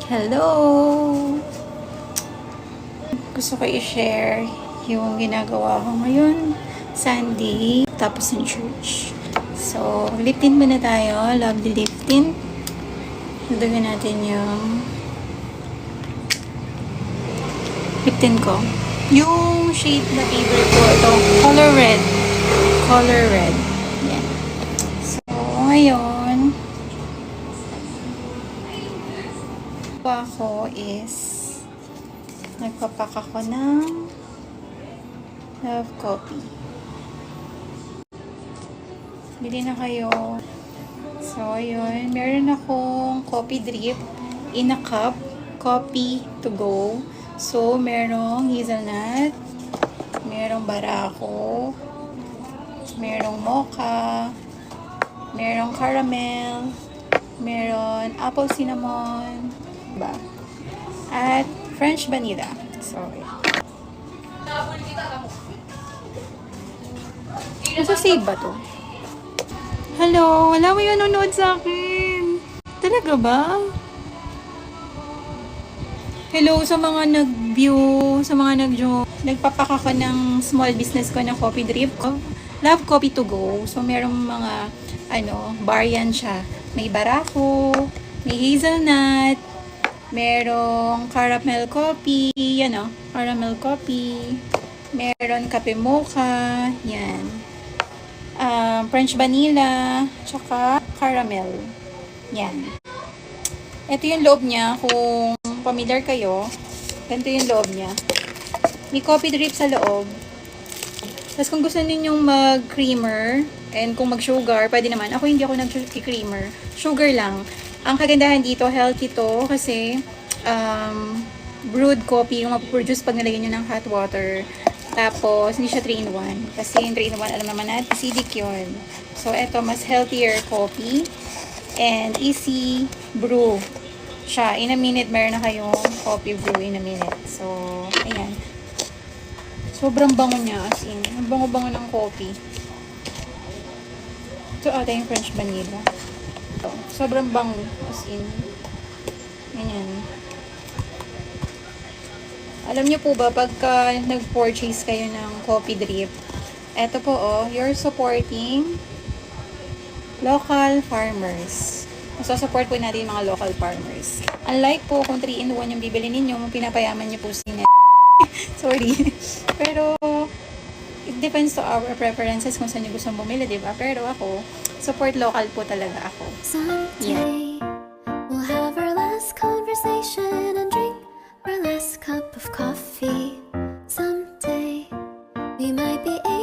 Hello! Gusto ko i-share yung ginagawa ko ngayon. Sunday, tapos ng church. So, liftin muna tayo. Lovely liftin. Nadagan natin yung liftin ko. Yung shade na favorite ko, ito, color red. Color red. Yan. So, ngayon, ako is nagpapak ako ng love coffee. Bili na kayo. So, yun. Meron akong coffee drip in a cup. Coffee to go. So, merong hazelnut. Merong barako. Merong mocha. Merong caramel. Meron apple cinnamon. At French vanilla. Sorry. Nasa save ba to? Hello? Wala mo yung nanonood sa akin. Talaga ba? Hello sa mga nag-view, sa mga nag-join. Nagpapak ako ng small business ko na coffee drip ko. Love coffee to go. So, merong mga, bar yan siya. May barako, may hazelnut, merong caramel coffee, caramel coffee. Meron kape mocha, yan. French vanilla, tsaka caramel. Yan. Ito yung loob niya, kung familiar kayo. Ganito yung loob niya. May coffee drip sa loob. Tapos kung gusto ninyong mag-creamer, and kung mag-sugar, pwede naman. Ako hindi ako nag-creamer. Sugar lang. Ang kagandahan dito, healthy to kasi brewed coffee yung mapuproduce pag nilagyan nyo ng hot water. Tapos, hindi siya 3-in-1. Kasi yung 3-in-1, alam naman natin, acidic yun. So, eto, mas healthier coffee. And easy brew siya. In a minute, meron na kayong coffee brew in a minute. So, ayan. Sobrang bango niya, as in. Ang bango-bango ng coffee. Ito ata yung French vanilla. Ito. Sobrang bango, as in. Ayan. Alam niyo po ba, pagka nag-purchase kayo ng coffee drip, eto po, you're supporting local farmers. So, support po natin yung mga local farmers. Unlike po, kung 3-in-1 yung bibili ninyo, pinapayaman niyo po sila. Sorry. Pero, it depends to our preferences kung saan nyo gustong bumili, diba? Pero ako, support local po talaga ako. Someday, we'll have our last conversation and drink our last cup of coffee. Someday, we might be able